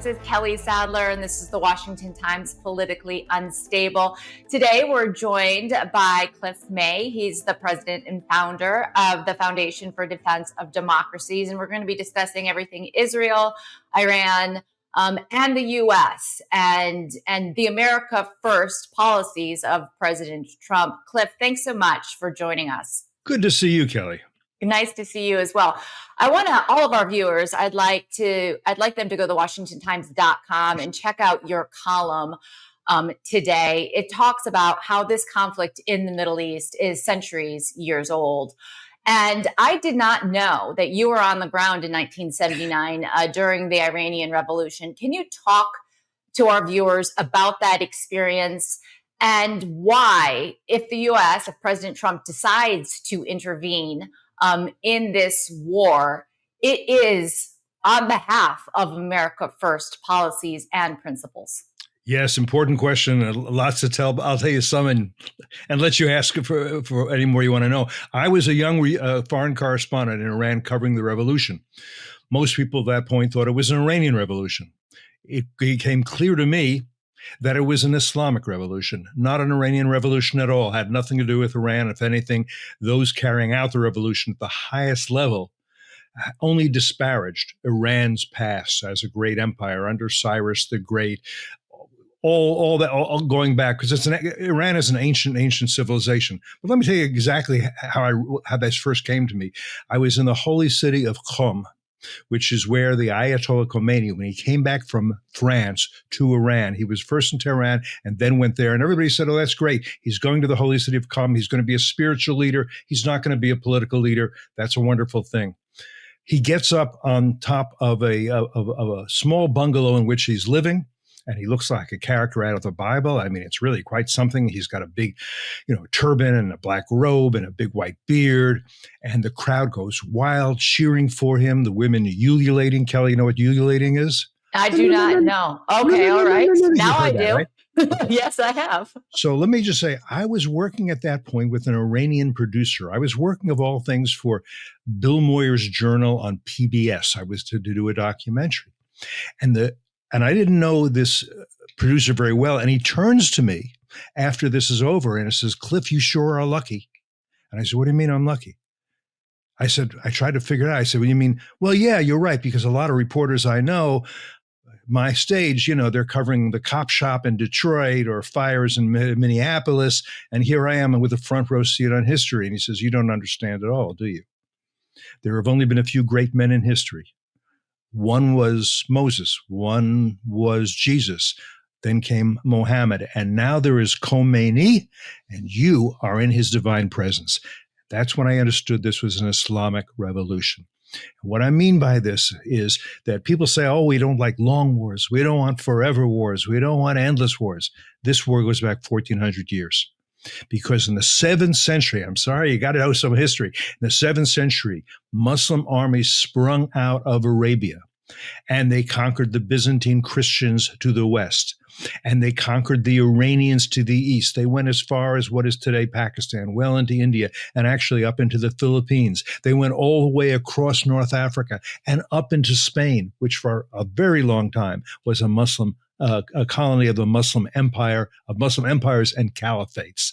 This is Kelly Sadler, and this is the Washington Times Politically Unstable. Today, we're joined by Cliff May. He's the president and founder of the Foundation for Defense of Democracies, and we're going to be discussing everything Israel, Iran, and the U.S. and the America First policies of President Trump. Cliff, thanks so much for joining us. Good to see you, Kelly. Nice to see you as well. I want all of our viewers, I'd like them to go to WashingtonTimes.com and check out your column today. It talks about how this conflict in the Middle East is years old. And I did not know that you were on the ground in 1979 during the Iranian Revolution. Can you talk to our viewers about that experience and why, if the U.S., if President Trump decides to intervene in this war, it is on behalf of America First policies and principles? Yes, important question. Lots to tell. I'll tell you some and let you ask for any more you want to know. I was a young foreign correspondent in Iran covering the revolution. Most people at that point thought it was an Iranian revolution. It became clear to me that it was an Islamic revolution, not an Iranian revolution at all. Had nothing to do with Iran. If anything, those carrying out the revolution at the highest level only disparaged Iran's past as a great empire under Cyrus the Great. All going back, because Iran is an ancient civilization. But let me tell you exactly how this first came to me. I was in the holy city of Qom, which is where the Ayatollah Khomeini, when he came back from France to Iran, he was first in Tehran and then went there. And everybody said, oh, that's great. He's going to the holy city of Qom. He's going to be a spiritual leader. He's not going to be a political leader. That's a wonderful thing. He gets up on top of a small bungalow in which he's living. And he looks like a character out of the Bible. I mean, it's really quite something. He's got a big, turban and a black robe and a big white beard. And the crowd goes wild, cheering for him. The women ululating. Kelly, you know what ululating is? I do not know. Okay, all right. Now I do. Right? Yes, I have. So let me just say, I was working at that point with an Iranian producer. I was working, of all things, for Bill Moyer's Journal on PBS. I was to do a documentary. And I didn't know this producer very well. And he turns to me after this is over and he says, Cliff, you sure are lucky. And I said, what do you mean I'm lucky? I said, I tried to figure it out. I said, what do you mean? Well, yeah, you're right. Because a lot of reporters I know, my stage, they're covering the cop shop in Detroit or fires in Minneapolis. And here I am with a front row seat on history. And he says, you don't understand at all, do you? There have only been a few great men in history. One was Moses, one was Jesus, then came Mohammed, and now there is Khomeini, and you are in his divine presence. That's when I understood this was an Islamic revolution. And what I mean by this is that people say, oh, we don't like long wars, we don't want forever wars, we don't want endless wars. This war goes back 1,400 years. Because in the 7th century, I'm sorry, you got to know some history. In the 7th century, Muslim armies sprung out of Arabia and they conquered the Byzantine Christians to the west and they conquered the Iranians to the east. They went as far as what is today Pakistan, well into India, and actually up into the Philippines. They went all the way across North Africa and up into Spain, which for a very long time was a colony of the Muslim empire, of Muslim empires and caliphates.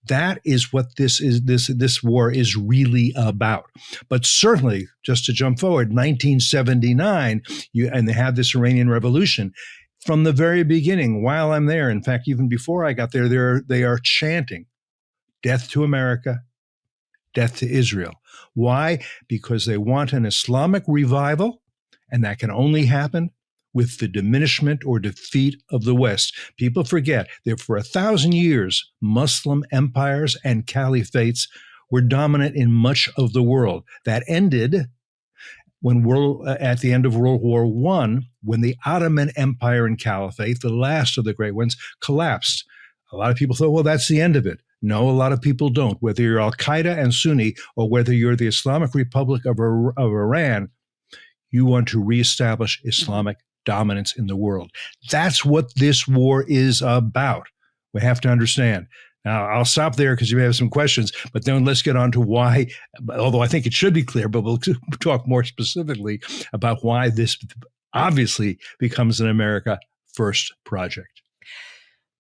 That is what this war is really about. But certainly, just to jump forward, 1979, and they have this Iranian Revolution. From the very beginning, while I'm there, in fact, even before I got there, they are chanting, death to America, death to Israel. Why? Because they want an Islamic revival, and that can only happen with the diminishment or defeat of the West. People forget that for 1,000 years, Muslim empires and caliphates were dominant in much of the world. That ended at the end of World War I, when the Ottoman Empire and Caliphate, the last of the great ones, collapsed. A lot of people thought, well, that's the end of it. No, a lot of people don't. Whether you're Al-Qaeda and Sunni, or whether you're the Islamic Republic of Iran, you want to reestablish Islamic dominance in the world. That's what this war is about. We have to understand. Now, I'll stop there because you may have some questions, but then let's get on to why, although I think it should be clear, but we'll talk more specifically about why this obviously becomes an America first project.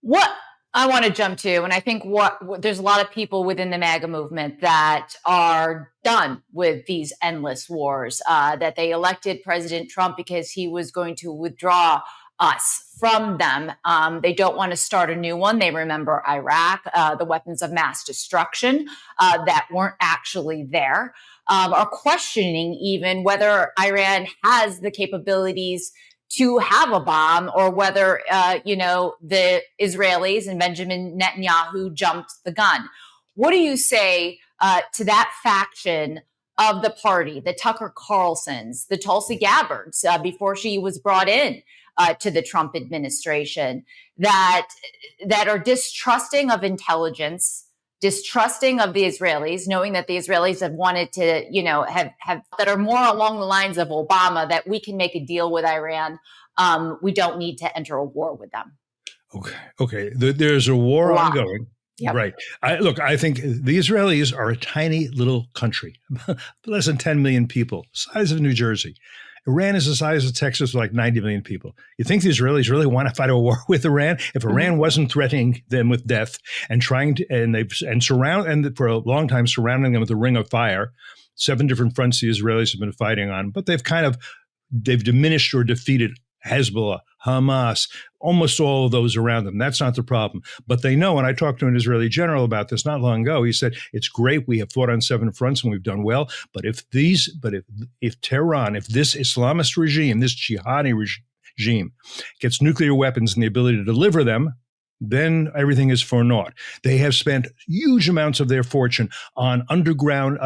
What I want to jump to, and I think what there's a lot of people within the MAGA movement that are done with these endless wars, that they elected President Trump because he was going to withdraw us from them. They don't want to start a new one. They remember Iraq, the weapons of mass destruction that weren't actually there, are questioning even whether Iran has the capabilities to have a bomb, or whether, the Israelis and Benjamin Netanyahu jumped the gun. What do you say to that faction of the party, the Tucker Carlsons, the Tulsi Gabbards, before she was brought in to the Trump administration, that are distrusting of intelligence, distrusting of the Israelis, knowing that the Israelis have wanted to, have that are more along the lines of Obama, that we can make a deal with Iran. We don't need to enter a war with them. Okay. There's a war ongoing. Yep. Right. I think the Israelis are a tiny little country, less than 10 million people, size of New Jersey. Iran is the size of Texas with like 90 million people. You think the Israelis really want to fight a war with Iran? If Iran wasn't threatening them with death and trying to, and for a long time surrounding them with a ring of fire, 7 different fronts the Israelis have been fighting on, but they've diminished or defeated Hezbollah, Hamas, almost all of those around them. That's not the problem. But they know, and I talked to an Israeli general about this not long ago. He said, it's great. We have fought on 7 fronts and we've done well. But if Tehran, if this Islamist regime, this jihadi regime gets nuclear weapons and the ability to deliver them, then everything is for naught. They have spent huge amounts of their fortune on underground,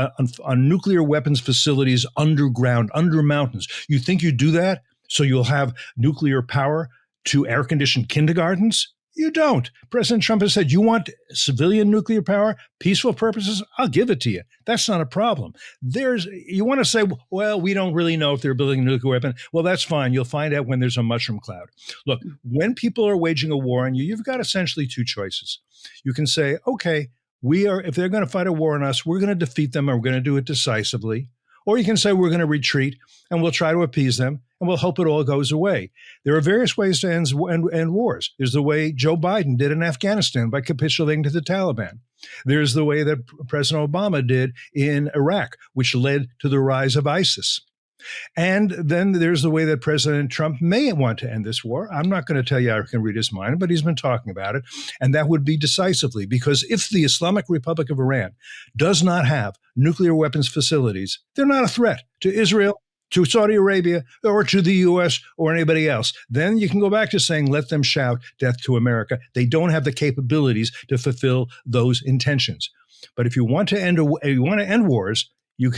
on nuclear weapons facilities underground, under mountains. You think you do that so you'll have nuclear power to air-conditioned kindergartens? You don't. President Trump has said, you want civilian nuclear power, peaceful purposes? I'll give it to you. That's not a problem. You want to say, well, we don't really know if they're building a nuclear weapon. Well, that's fine. You'll find out when there's a mushroom cloud. Look, when people are waging a war on you, you've got essentially 2 choices. You can say, okay, if they're going to fight a war on us, we're going to defeat them and we're going to do it decisively. Or you can say we're going to retreat and we'll try to appease them and we'll hope it all goes away. There are various ways to end wars. There's the way Joe Biden did in Afghanistan by capitulating to the Taliban. There's the way that President Obama did in Iraq, which led to the rise of ISIS. And then there's the way that President Trump may want to end this war. I'm not going to tell you I can read his mind, but he's been talking about it. And that would be decisively, because if the Islamic Republic of Iran does not have nuclear weapons facilities, they're not a threat to Israel, to Saudi Arabia, or to the U.S. or anybody else. Then you can go back to saying, let them shout death to America. They don't have the capabilities to fulfill those intentions. But if you want to end wars, you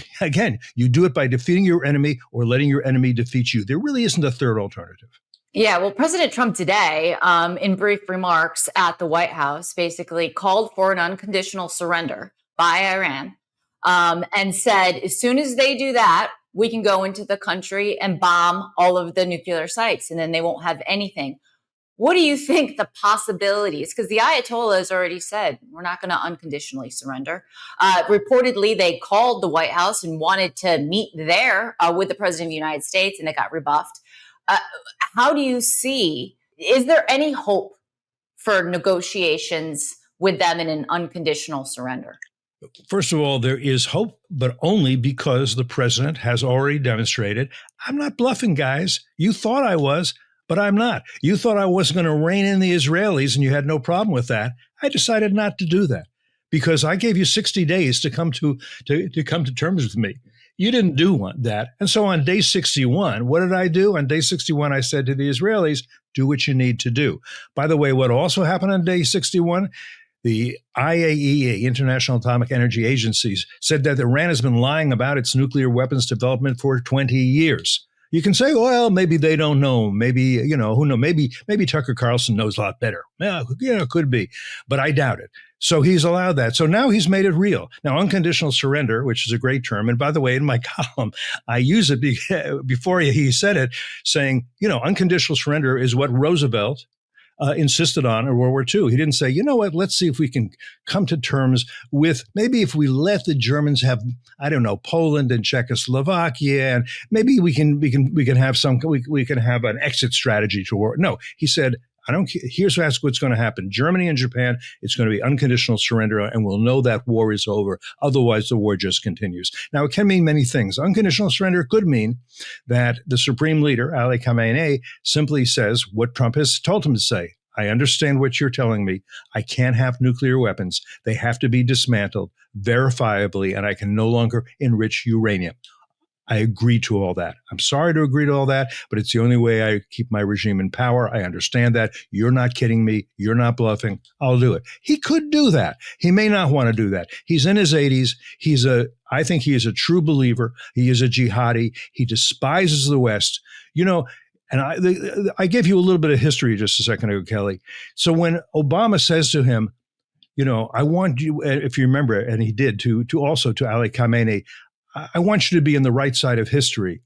do it by defeating your enemy or letting your enemy defeat you. There really isn't a third alternative. Yeah, well, President Trump today, in brief remarks at the White House, basically called for an unconditional surrender by Iran, and said, as soon as they do that, we can go into the country and bomb all of the nuclear sites, and then they won't have anything. What do you think the possibilities? Because the Ayatollah has already said, we're not going to unconditionally surrender. Reportedly, they called the White House and wanted to meet there with the President of the United States, and they got rebuffed. How do you see, is there any hope for negotiations with them in an unconditional surrender? First of all, there is hope, but only because the president has already demonstrated, I'm not bluffing, guys. You thought I was, but I'm not. You thought I wasn't going to rein in the Israelis and you had no problem with that. I decided not to do that because I gave you 60 days to come to terms with me. You didn't do that. And so on day 61, what did I do? On day 61, I said to the Israelis, do what you need to do. By the way, what also happened on day 61? The IAEA, International Atomic Energy Agencies, said that Iran has been lying about its nuclear weapons development for 20 years. You can say, well, maybe they don't know. Maybe, who knows? Maybe Tucker Carlson knows a lot better. Yeah, could be. But I doubt it. So he's allowed that. So now he's made it real. Now, unconditional surrender, which is a great term. And by the way, in my column, I use it before he said it, saying, unconditional surrender is what Roosevelt insisted on in World War II. He didn't say, you know what, let's see if we can come to terms with maybe if we let the Germans have, I don't know, Poland and Czechoslovakia, and maybe we can have an exit strategy to war. No, he said, here's what's going to happen. Germany and Japan, it's going to be unconditional surrender, and we'll know that war is over. Otherwise, the war just continues. Now, it can mean many things. Unconditional surrender could mean that the supreme leader, Ali Khamenei, simply says what Trump has told him to say. I understand what you're telling me. I can't have nuclear weapons. They have to be dismantled verifiably, and I can no longer enrich uranium. I agree to all that. I'm sorry to agree to all that, but it's the only way I keep my regime in power. I understand that. You're not kidding me. You're not bluffing. I'll do it. He could do that. He may not want to do that. He's in his 80s. I think he is a true believer. He is a jihadi. He despises the West. And I gave you a little bit of history just a second ago, Kelly. So when Obama says to him, I want you, if you remember, and he did to Ali Khamenei, I want you to be in the right side of history.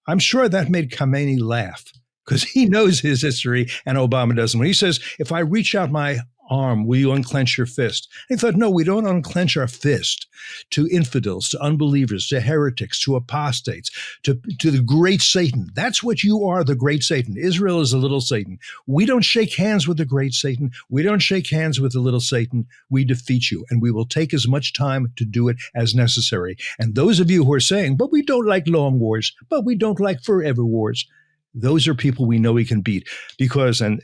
I'm sure that made Khamenei laugh because he knows his history and Obama doesn't. When he says, if I reach out my arm, will you unclench your fist? And he thought, no, we don't unclench our fist to infidels, to unbelievers, to heretics, to apostates, to the great Satan. That's what you are, the great Satan. Israel is the little Satan. We don't shake hands with the great Satan. We don't shake hands with the little Satan. We defeat you, and we will take as much time to do it as necessary. And those of you who are saying, but we don't like long wars, but we don't like forever wars, those are people we know we can beat because, and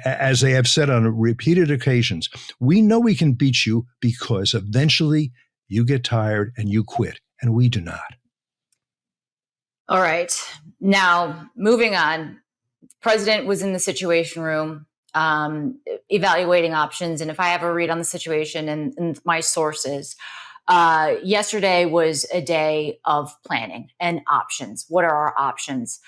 as they have said on repeated occasions, we know we can beat you because eventually you get tired and you quit, and we do not. All right. Now, moving on. The president was in the Situation Room evaluating options. And if I have a read on the situation and my sources, yesterday was a day of planning and options. What are our options?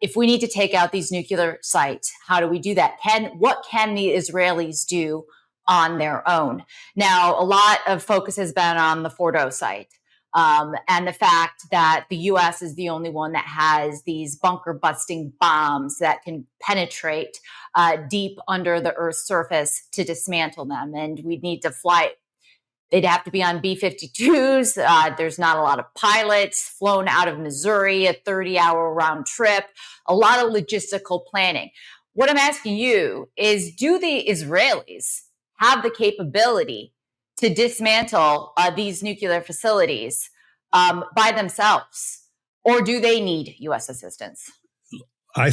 If we need to take out these nuclear sites, how do we do that? What can the Israelis do on their own? Now, a lot of focus has been on the Fordo site and the fact that the U.S. is the only one that has these bunker-busting bombs that can penetrate deep under the Earth's surface to dismantle them. And we'd need to fly. They'd have to be on B-52s. There's not a lot of pilots flown out of Missouri, a 30-hour round trip, a lot of logistical planning. What I'm asking you is, do the Israelis have the capability to dismantle these nuclear facilities by themselves, or do they need U.S. assistance?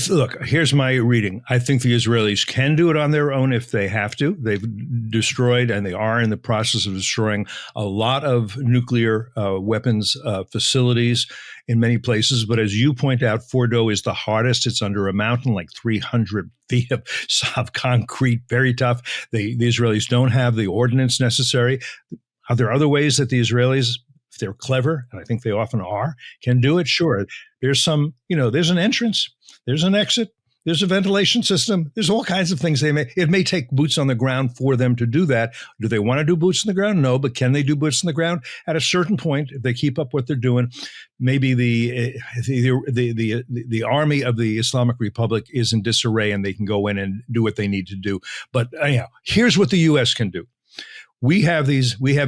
Look, here's my reading. I think the Israelis can do it on their own if they have to. They've destroyed, and they are in the process of destroying, a lot of nuclear weapons facilities in many places. But as you point out, Fordo is the hardest. It's under a mountain, like 300 feet of soft concrete, very tough. The Israelis don't have the ordnance necessary. Are there other ways that the Israelis, if they're clever, and I think they often are, can do it? Sure. There's there's an entrance. There's an exit. There's a ventilation system. There's all kinds of things it may take boots on the ground for them to do that. Do they want to do boots on the ground? No, but can they do boots on the ground? At a certain point, if they keep up what they're doing, maybe the army of the Islamic Republic is in disarray and they can go in and do what they need to do. But anyhow, here's what the U.S. can do. We have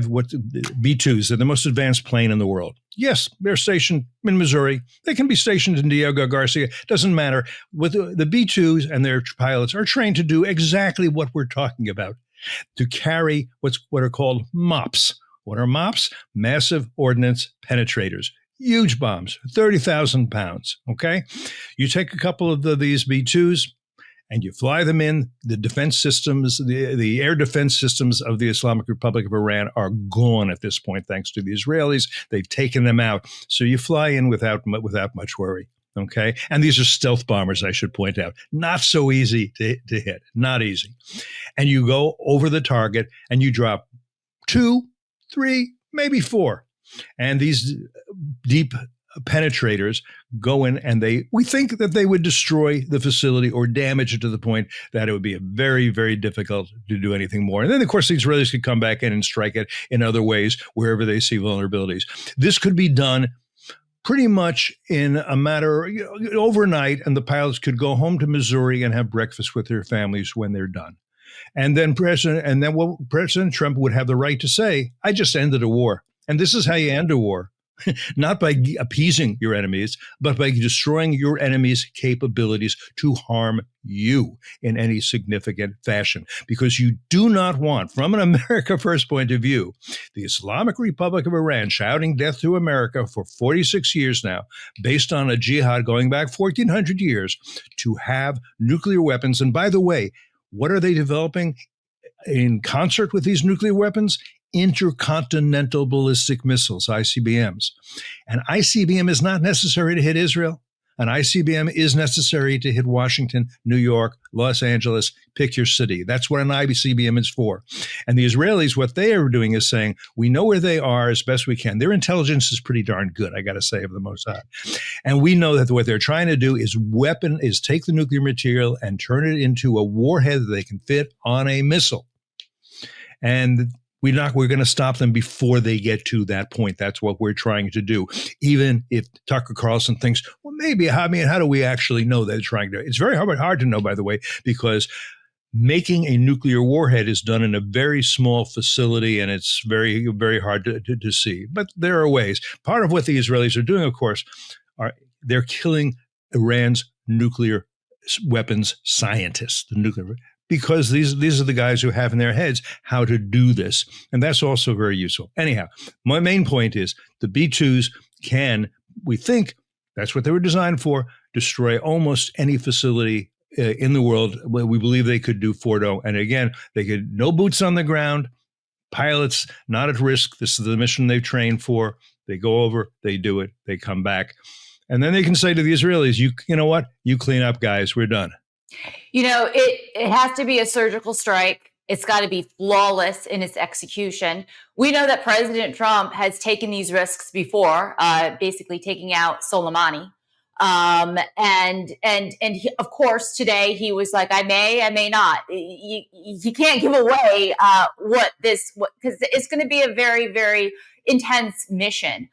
what B-2s. They're the most advanced plane in the world. Yes, they're stationed in Missouri. They can be stationed in Diego Garcia. Doesn't matter. With the B-2s and their pilots are trained to do exactly what we're talking about, to carry what are called MOPs. What are MOPs? Massive Ordnance Penetrators. Huge bombs, 30,000 pounds, okay? You take a couple of these B-2s, and you fly them in. The defense systems, the air defense systems of the Islamic Republic of Iran are gone at this point, thanks to the Israelis. They've taken them out. So you fly in without much worry, okay? And these are stealth bombers, I should point out. Not so easy to hit, not easy. And you go over the target, and you drop 2, 3, maybe 4. And these deep penetrators go in, and we think that they would destroy the facility or damage it to the point that it would be very, very difficult to do anything more. And then, of course, the Israelis could come back in and strike it in other ways wherever they see vulnerabilities. This could be done pretty much in a matter overnight, and the pilots could go home to Missouri and have breakfast with their families when they're done. And then President Trump would have the right to say, I just ended a war. And this is how you end a war. Not by appeasing your enemies, but by destroying your enemies' capabilities to harm you in any significant fashion. Because you do not want, from an America First point of view, the Islamic Republic of Iran shouting death to America for 46 years now, based on a jihad going back 1,400 years, to have nuclear weapons. And by the way, what are they developing in concert with these nuclear weapons? Intercontinental ballistic missiles, ICBMs. An ICBM is not necessary to hit Israel. An ICBM is necessary to hit Washington, New York, Los Angeles, pick your city. That's what an ICBM is for. And the Israelis, what they are doing is saying, we know where they are as best we can. Their intelligence is pretty darn good, I got to say, of the Mossad. And we know that what they're trying to do is take the nuclear material and turn it into a warhead that they can fit on a missile. And we're going to stop them before they get to that point. That's what we're trying to do. Even if Tucker Carlson thinks, well, maybe, how do we actually know they're trying to? It's very hard to know, by the way, because making a nuclear warhead is done in a very small facility, and it's very, very hard to see. But there are ways. Part of what the Israelis are doing, of course, they're killing Iran's nuclear weapons scientists, because these are the guys who have in their heads how to do this. And that's also very useful. Anyhow, my main point is the B-2s we think that's what they were designed for, destroy almost any facility in the world. We believe they could do Fordo. And again, no boots on the ground, pilots not at risk. This is the mission they've trained for. They go over, they do it, they come back. And then they can say to the Israelis, you know what? You clean up, guys, we're done. It has to be a surgical strike. It's got to be flawless in its execution. We know that President Trump has taken these risks before, basically taking out Soleimani. And he, of course, today he was like, I may not. You can't give away because it's going to be a very, very intense mission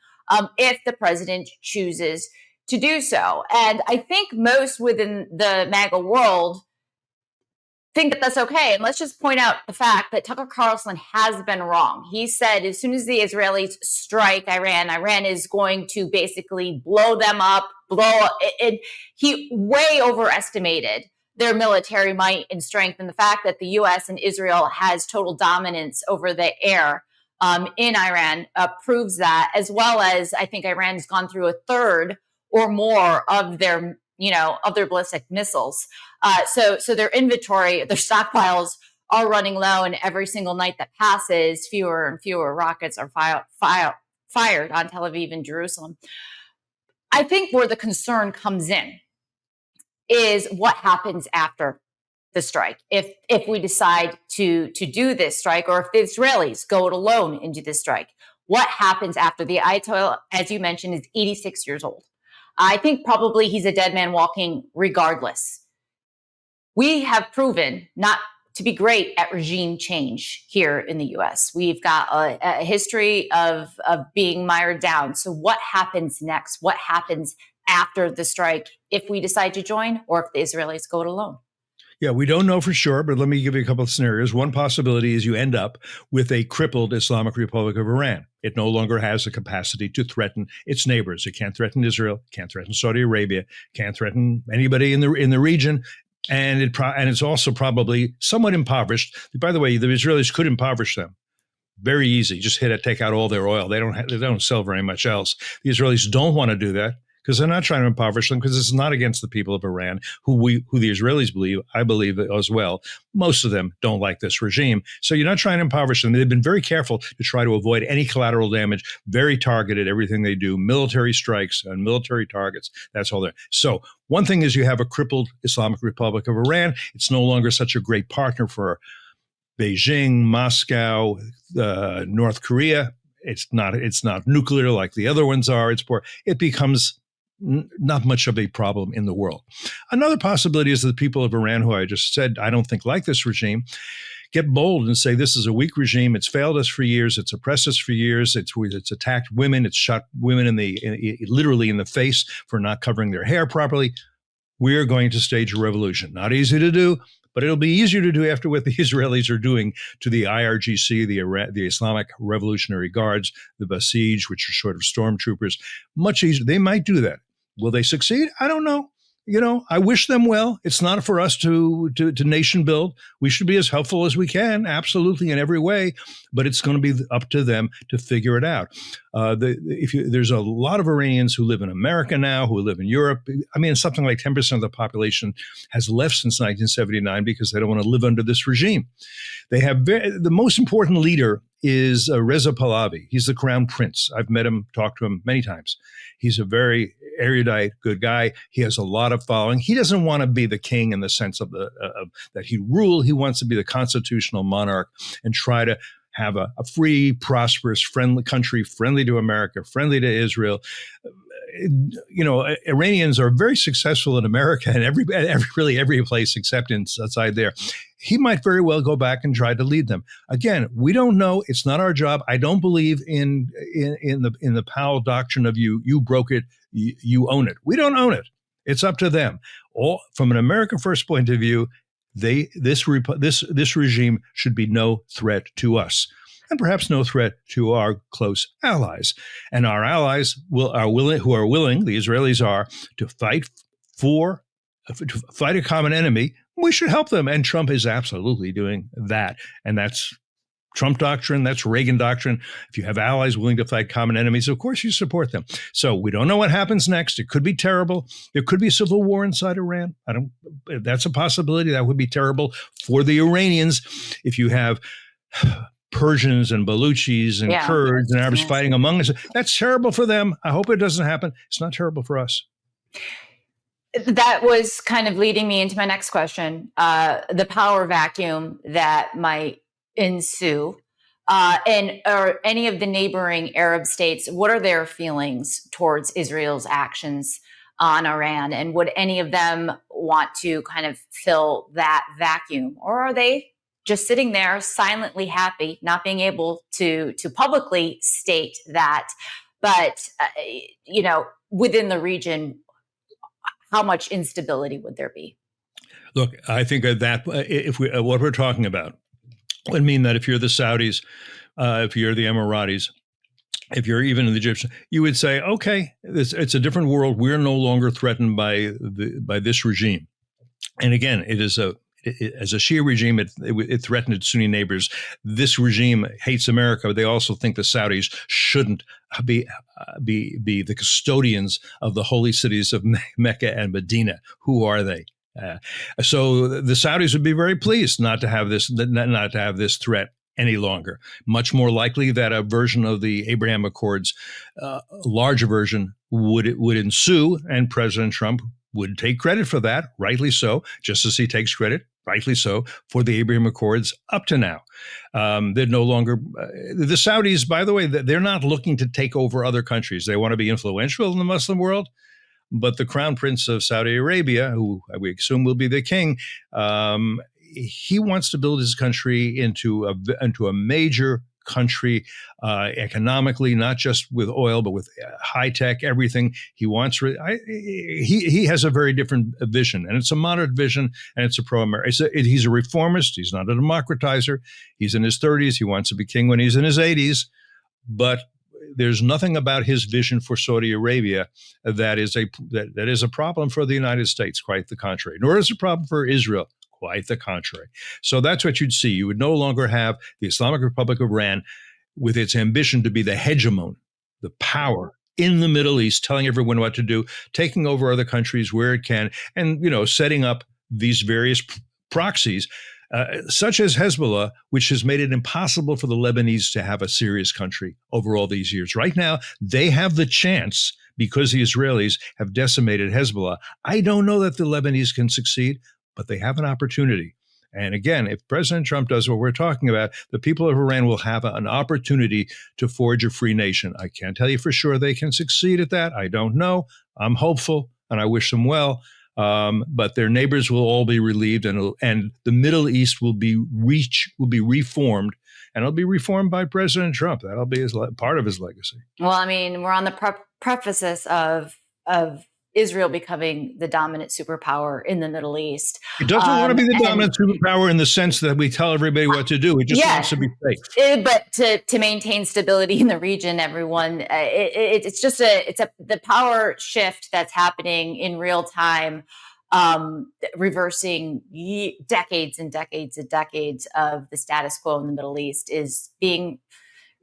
if the president chooses to do so. And I think most within the MAGA world think that that's okay. And let's just point out the fact that Tucker Carlson has been wrong. He said as soon as the Israelis strike Iran is going to basically blow them up, he way overestimated their military might and strength. And the fact that the U.S. and Israel has total dominance over the air in Iran proves that, as well as I think Iran's gone through a third or more of their ballistic missiles. So their inventory, their stockpiles are running low, and every single night that passes, fewer and fewer rockets are fired on Tel Aviv and Jerusalem. I think where the concern comes in is what happens after the strike. If we decide to do this strike, or if the Israelis go it alone into this strike, what happens after? The Ayatollah, as you mentioned, is 86 years old. I think probably he's a dead man walking regardless. We have proven not to be great at regime change here in the U.S. We've got a history of being mired down. So what happens next? What happens after the strike if we decide to join, or if the Israelis go it alone? Yeah, we don't know for sure, but let me give you a couple of scenarios. One possibility is you end up with a crippled Islamic Republic of Iran. It no longer has the capacity to threaten its neighbors. It can't threaten Israel, can't threaten Saudi Arabia, can't threaten anybody in the region. And it's also probably somewhat impoverished. By the way, the Israelis could impoverish them. Very easy. Just take out all their oil. They don't sell very much else. The Israelis don't want to do that, because they're not trying to impoverish them, because it's not against the people of Iran, who the Israelis believe, I believe as well. Most of them don't like this regime. So you're not trying to impoverish them. They've been very careful to try to avoid any collateral damage, very targeted, everything they do, military strikes on military targets. That's all there. So one thing is you have a crippled Islamic Republic of Iran. It's no longer such a great partner for Beijing, Moscow, North Korea. It's not nuclear like the other ones are. It becomes not much of a problem in the world. Another possibility is that the people of Iran, who I just said I don't think like this regime, get bold and say this is a weak regime. It's failed us for years. It's oppressed us for years. It's attacked women. It's shot women literally in the face for not covering their hair properly. We're going to stage a revolution. Not easy to do, but it'll be easier to do after what the Israelis are doing to the IRGC, the Islamic Revolutionary Guards, the Basij, which are sort of stormtroopers. Much easier. They might do that. Will they succeed? I don't know. I wish them well. It's not for us to nation build. We should be as helpful as we can, absolutely, in every way. But it's going to be up to them to figure it out. There's a lot of Iranians who live in America now, who live in Europe. I mean, something like 10% of the population has left since 1979 because they don't want to live under this regime. They have the most important leader is Reza Pahlavi. He's the crown prince. I've met him, talked to him many times. He's a very erudite, good guy. He has a lot of following. He doesn't want to be the king in the sense of that he rule. He wants to be the constitutional monarch and try to have a free, prosperous, friendly country, friendly to America, friendly to Israel. Iranians are very successful in America and every place except inside there. He might very well go back and try to lead them. Again, we don't know. It's not our job. I don't believe in the Powell doctrine of you broke it, you own it. We don't own it. It's up to them. From an America First point of view, this regime should be no threat to us, and perhaps no threat to our close allies. And our allies who are willing, the Israelis are, to fight a common enemy. We should help them. And Trump is absolutely doing that. And that's Trump doctrine. That's Reagan doctrine. If you have allies willing to fight common enemies, of course you support them. So we don't know what happens next. It could be terrible. There could be a civil war inside Iran. That's a possibility. That would be terrible for the Iranians. If you have Persians and Baluchis and Kurds and Arabs fighting among us, that's terrible for them. I hope it doesn't happen. It's not terrible for us. That was kind of leading me into my next question, the power vacuum that might ensue. And are any of the neighboring Arab states, what are their feelings towards Israel's actions on Iran? And would any of them want to kind of fill that vacuum? Or are they just sitting there silently happy, not being able to publicly state that? But, within the region, how much instability would there be? Look, I think that what we're talking about would mean that if you're the Saudis, if you're the Emiratis, if you're even the Egyptians, you would say, okay, it's a different world. We're no longer threatened by this regime. And again, as a Shia regime, it threatened its Sunni neighbors. This regime hates America, but they also think the Saudis shouldn't be the custodians of the holy cities of Mecca and Medina. Who are they? So the Saudis would be very pleased not to have this threat any longer. Much more likely that a version of the Abraham Accords, a larger version, would ensue, and President Trump would take credit for that, rightly so, just as he takes credit, rightly so, for the Abraham Accords up to now. They're no longer, the Saudis, by the way, they're not looking to take over other countries. They want to be influential in the Muslim world, but the Crown Prince of Saudi Arabia, who we assume will be the king, he wants to build his country into a major country economically, not just with oil, but with high tech, everything. He wants. He has a very different vision, and it's a moderate vision, and it's a pro-American. He's a reformist. He's not a democratizer. He's in his 30s. He wants to be king when he's in his 80s, but there's nothing about his vision for Saudi Arabia that is a problem for the United States. Quite the contrary. Nor is it a problem for Israel. Quite the contrary. So that's what you'd see. You would no longer have the Islamic Republic of Iran with its ambition to be the hegemon, the power in the Middle East, telling everyone what to do, taking over other countries where it can, and setting up these various proxies, such as Hezbollah, which has made it impossible for the Lebanese to have a serious country over all these years. Right now, they have the chance because the Israelis have decimated Hezbollah. I don't know that the Lebanese can succeed, but they have an opportunity. And again, if President Trump does what we're talking about, the people of Iran will have an opportunity to forge a free nation. I can't tell you for sure they can succeed at that. I don't know. I'm hopeful, and I wish them well. but their neighbors will all be relieved, and the Middle East will be reformed, and it'll be reformed by President Trump. That'll be part of his legacy. Well, I mean, we're on the precipice of Israel becoming the dominant superpower in the Middle East. It doesn't want to be the dominant superpower in the sense that we tell everybody what to do. It just wants to be safe. But to maintain stability in the region, everyone, it's the power shift that's happening in real time, reversing decades and decades and decades of the status quo in the Middle East is being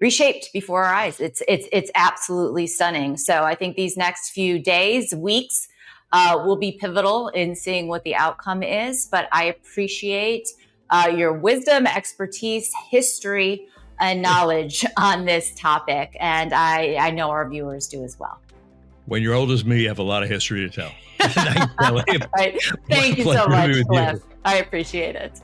reshaped before our eyes. It's absolutely stunning. So I think these next few days, weeks, will be pivotal in seeing what the outcome is. But I appreciate your wisdom, expertise, history, and knowledge on this topic. And I know our viewers do as well. When you're old as me, you have a lot of history to tell. Thanks, Kelly. Right. Thank you so much, Cliff. I appreciate it.